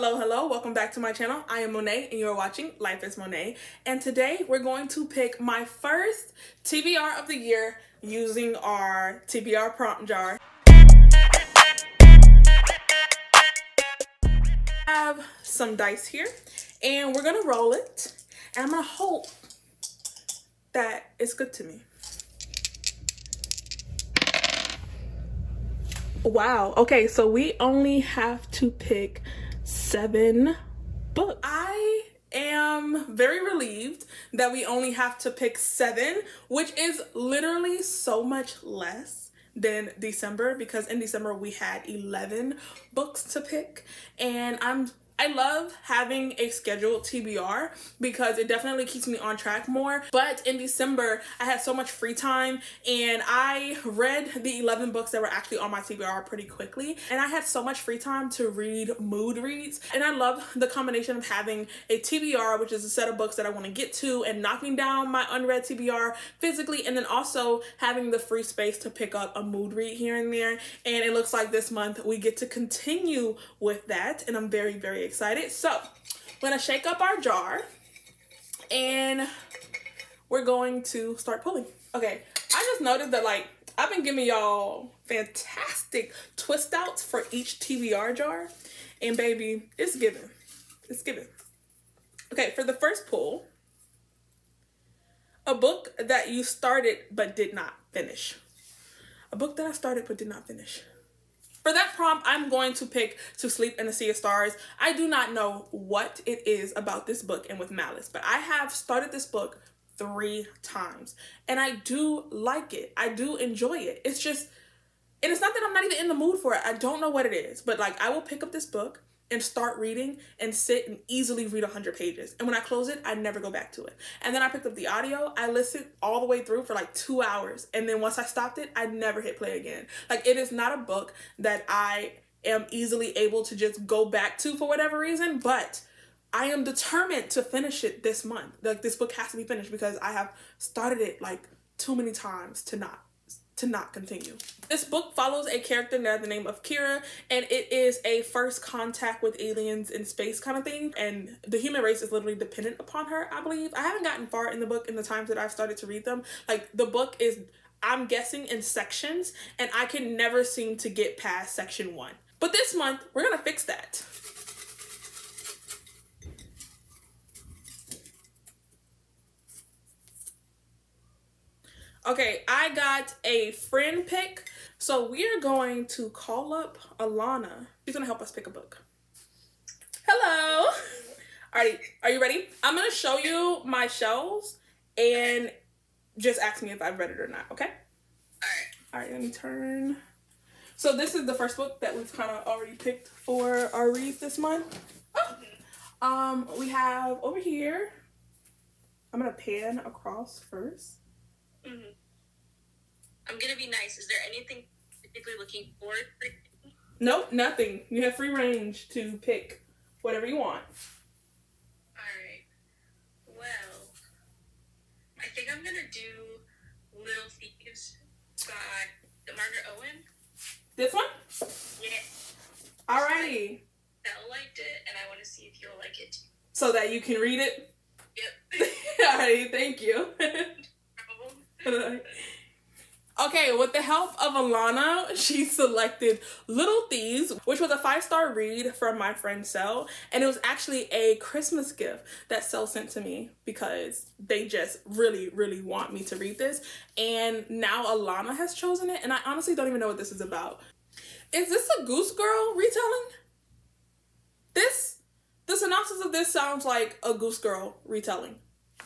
Hello, welcome back to my channel. I am Monet and you're watching Life is Monet. And today we're going to pick my first TBR of the year using our TBR prompt jar. I have some dice here and we're gonna roll it and I'm gonna hope that it's good to me. Wow, okay, so we only have to pick 7 books. I am very relieved that we only have to pick 7, which is literally so much less than December, because in December we had 11 books to pick, and I love having a scheduled TBR because it definitely keeps me on track more. But in December, I had so much free time and I read the 11 books that were actually on my TBR pretty quickly. And I had so much free time to read mood reads. And I love the combination of having a TBR, which is a set of books that I want to get to, and knocking down my unread TBR physically, and then also having the free space to pick up a mood read here and there. And it looks like this month we get to continue with that. And I'm very, very excited. So I'm gonna shake up our jar and we're going to start pulling. Okay, I just noticed that I've been giving y'all fantastic twist outs for each TBR jar, and baby, it's giving. It's giving. Okay, for the first pull, a book that you started but did not finish. A book that I started but did not finish. For that prompt, I'm going to pick To Sleep in a Sea of Stars. I do not know what it is about this book and with Malice, but I have started this book 3 times and I do like it. I do enjoy it. It's just, and it's not that I'm not even in the mood for it. I don't know what it is, but I will pick up this book and start reading and sit and easily read 100 pages. And when I close it, I never go back to it. And then I picked up the audio. I listened all the way through for 2 hours. And then once I stopped it, I never hit play again. It is not a book that I am easily able to just go back to for whatever reason, but I am determined to finish it this month. This book has to be finished because I have started it too many times to not continue. This book follows a character by the name of Kira, and it is a first contact with aliens in space kind of thing, and the human race is literally dependent upon her, I believe. I haven't gotten far in the book in the times that I've started to read them. The book is, I'm guessing, in sections, and I can never seem to get past section 1. But this month, we're gonna fix that. Okay, I got a friend pick, so we are going to call up Alana. She's gonna help us pick a book. Hello. Alrighty, are you ready? I'm gonna show you my shelves and just ask me if I've read it or not, okay? Alright, let me turn. So this is the first book that we've kind of already picked for our read this month. Oh. We have over here, I'm gonna pan across first. Mm-hmm. I'm gonna be nice. Is there anything particularly looking forward to? Nope, nothing. You have free range to pick whatever you want. Alright. Well, I think I'm gonna do Little Thieves by Margaret Owen. This one? Yeah. Alrighty. Belle liked it, and I want to see if you'll like it too. So that you can read it? Yep. Alrighty, thank you. Okay, with the help of Alana, she selected Little Thieves, which was a 5-star read from my friend Sel, and it was actually a Christmas gift that Sel sent to me because they just really, really want me to read this, and now Alana has chosen it, and I honestly don't even know what this is about. Is this a Goose Girl retelling? The synopsis of this sounds like a Goose Girl retelling.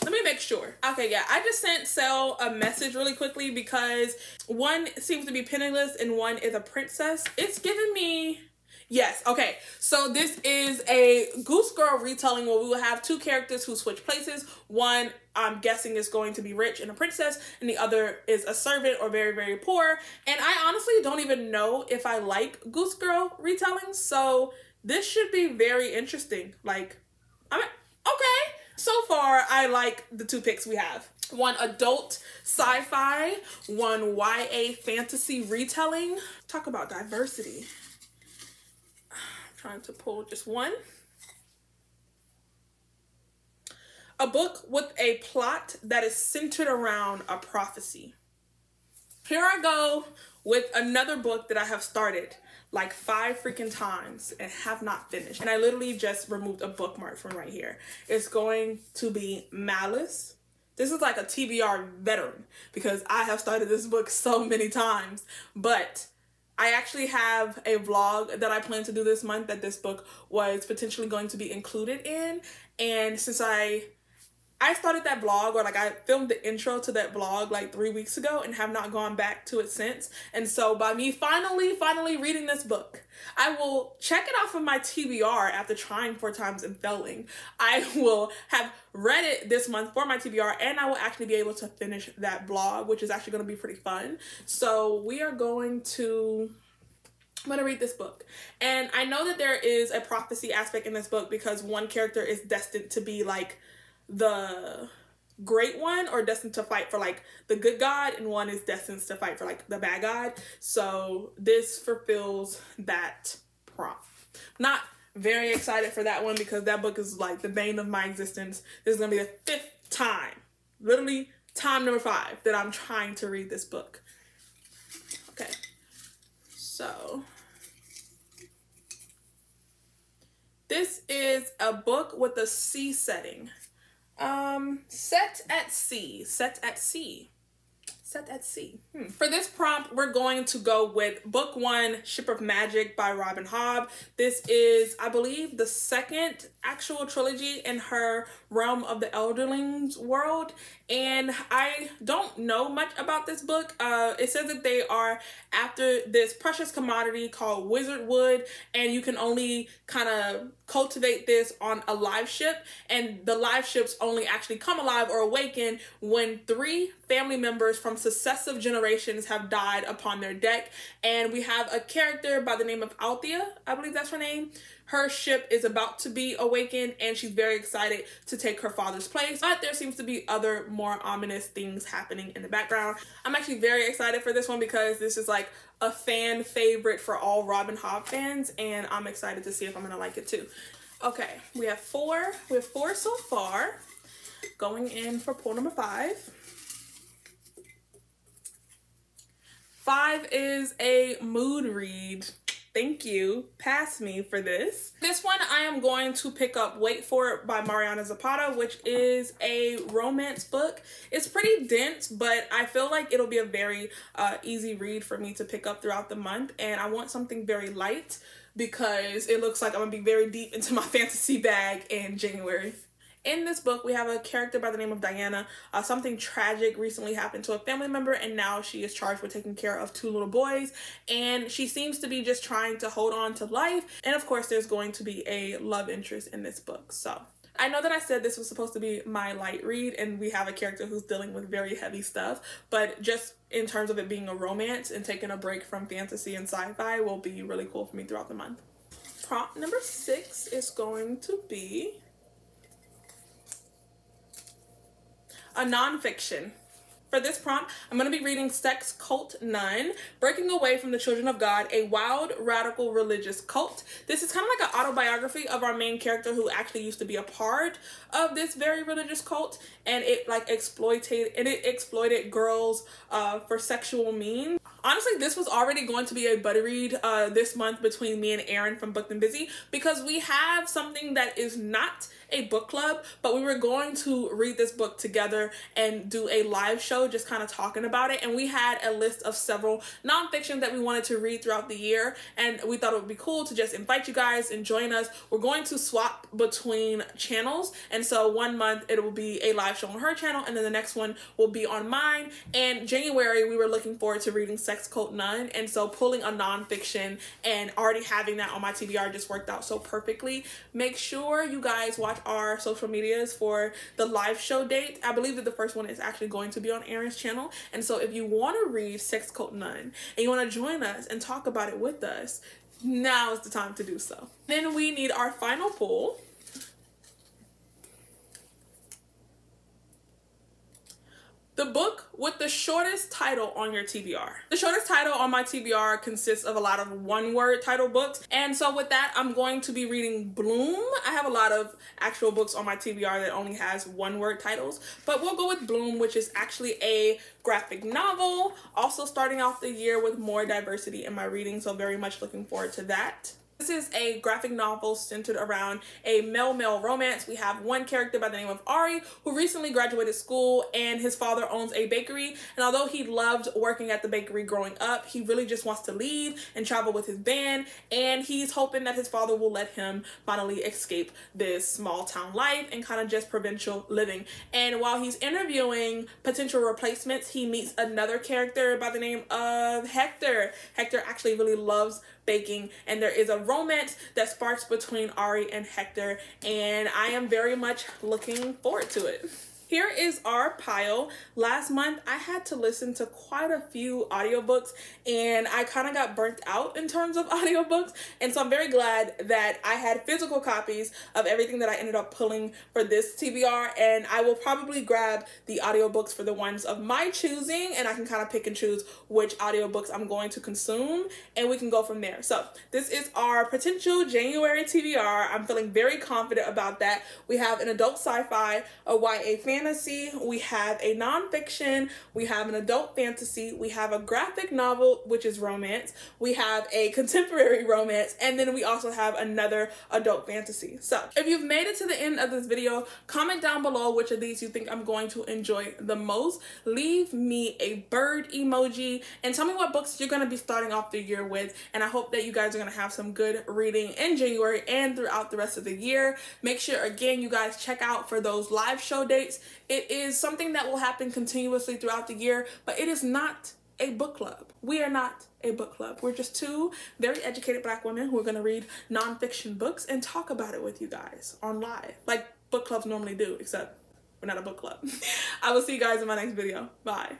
Let me make sure. Okay, yeah, I just sent Sel a message really quickly because one seems to be penniless and one is a princess. It's giving me, yes, okay. So this is a Goose Girl retelling where we will have 2 characters who switch places. One, I'm guessing, is going to be rich and a princess, and the other is a servant or very, very poor. And I honestly don't even know if I like Goose Girl retellings, so this should be very interesting. Okay. So far, I like the 2 picks we have. One adult sci-fi, one YA fantasy retelling. Talk about diversity. I'm trying to pull just one. A book with a plot that is centered around a prophecy. Here I go with another book that I have started like 5 freaking times and have not finished. And I literally just removed a bookmark from right here. It's going to be Malice. This is like a TBR veteran because I have started this book so many times. But I actually have a vlog that I plan to do this month that this book was potentially going to be included in. And since I started that vlog, or like I filmed the intro to that vlog like 3 weeks ago and have not gone back to it since. And so by me finally reading this book, I will check it off of my TBR after trying 4 times and failing. I will have read it this month for my TBR, and I will actually be able to finish that vlog, which is actually going to be pretty fun. So I'm going to read this book. And I know that there is a prophecy aspect in this book because one character is destined to be like the great one, or destined to fight for like the good god, and one is destined to fight for like the bad god. So this fulfills that prompt. Not very excited for that one because that book is like the bane of my existence. This is gonna be the 5th time, literally time number 5 that I'm trying to read this book. Okay, so this is a book with a sea setting. Set at sea. For this prompt, we're going to go with book 1, Ship of Magic by Robin Hobb. This is, I believe, the 2nd actual trilogy in her Realm of the Elderlings world. And I don't know much about this book. It says that they are after this precious commodity called wizard wood, and you can only kind of cultivate this on a live ship, and the live ships only actually come alive or awaken when 3 family members from successive generations have died upon their deck. And we have a character by the name of Althea, I believe that's her name. Her ship is about to be awakened, and she's very excited to take her father's place. But there seems to be other more ominous things happening in the background. I'm actually very excited for this one because this is like a fan favorite for all Robin Hobb fans, and I'm excited to see if I'm gonna like it too. Okay, we have 4. We have 4 so far. Going in for pull number 5. 5 is a mood read. Thank you. Pass me for this. This one I am going to pick up Wait For It by Mariana Zapata, which is a romance book. It's pretty dense, but I feel like it'll be a very easy read for me to pick up throughout the month. And I want something very light because it looks like I'm gonna be very deep into my fantasy bag in January. In this book, we have a character by the name of Diana. Something tragic recently happened to a family member, and now she is charged with taking care of 2 little boys. And she seems to be just trying to hold on to life. And of course, there's going to be a love interest in this book. So I know that I said this was supposed to be my light read, and we have a character who's dealing with very heavy stuff. But just in terms of it being a romance and taking a break from fantasy and sci-fi will be really cool for me throughout the month. Prompt number 6 is going to be a nonfiction. For this prompt, I'm going to be reading Sex Cult Nun, Breaking Away from the Children of God, a Wild Radical Religious Cult. This is kind of like an autobiography of our main character who actually used to be a part of this very religious cult, and it exploited girls for sexual means. Honestly, this was already going to be a buddy read this month between me and Erin from Booked and Busy, because we have something that is not a book club, but we were going to read this book together and do a live show just kind of talking about it. And we had a list of several nonfiction that we wanted to read throughout the year, and we thought it would be cool to just invite you guys and join us. We're going to swap between channels, and so one month it will be a live show on her channel, and then the next one will be on mine. And January, we were looking forward to reading Sex Cult Nun, and so pulling a nonfiction and already having that on my TBR just worked out so perfectly. Make sure you guys watch our social medias for the live show date. I believe that the first one is actually going to be on Erin's channel, and so if you want to read Sex Cult Nun and you want to join us and talk about it with us, now is the time to do so. Then we need our final pull. The book with the shortest title on your TBR. The shortest title on my TBR consists of a lot of one-word title books, and so with that, I'm going to be reading Bloom. I have a lot of actual books on my TBR that only has one-word titles, but we'll go with Bloom, which is actually a graphic novel. Also starting off the year with more diversity in my reading, so very much looking forward to that. This is a graphic novel centered around a male-male romance. We have one character by the name of Ari who recently graduated school, and his father owns a bakery, and although he loved working at the bakery growing up, he really just wants to leave and travel with his band, and he's hoping that his father will let him finally escape this small town life and kind of just provincial living. And while he's interviewing potential replacements, he meets another character by the name of Hector. Hector actually really loves baking, and there is a romance that sparks between Ari and Hector, and I am very much looking forward to it. Here is our pile. Last month, I had to listen to quite a few audiobooks, and I kind of got burnt out in terms of audiobooks, and so I'm very glad that I had physical copies of everything that I ended up pulling for this TBR, and I will probably grab the audiobooks for the ones of my choosing, and I can kind of pick and choose which audiobooks I'm going to consume, and we can go from there. So this is our potential January TBR. I'm feeling very confident about that. We have an adult sci-fi, a YA fantasy, we have a nonfiction, we have an adult fantasy, we have a graphic novel, which is romance, we have a contemporary romance, and then we also have another adult fantasy. So if you've made it to the end of this video, comment down below which of these you think I'm going to enjoy the most. Leave me a bird emoji and tell me what books you're going to be starting off the year with, and I hope that you guys are going to have some good reading in January and throughout the rest of the year. Make sure, again, you guys check out for those live show dates. It is something that will happen continuously throughout the year, but it is not a book club. We are not a book club. We're just two very educated Black women who are going to read nonfiction books and talk about it with you guys on live, like book clubs normally do, except we're not a book club. I will see you guys in my next video. Bye.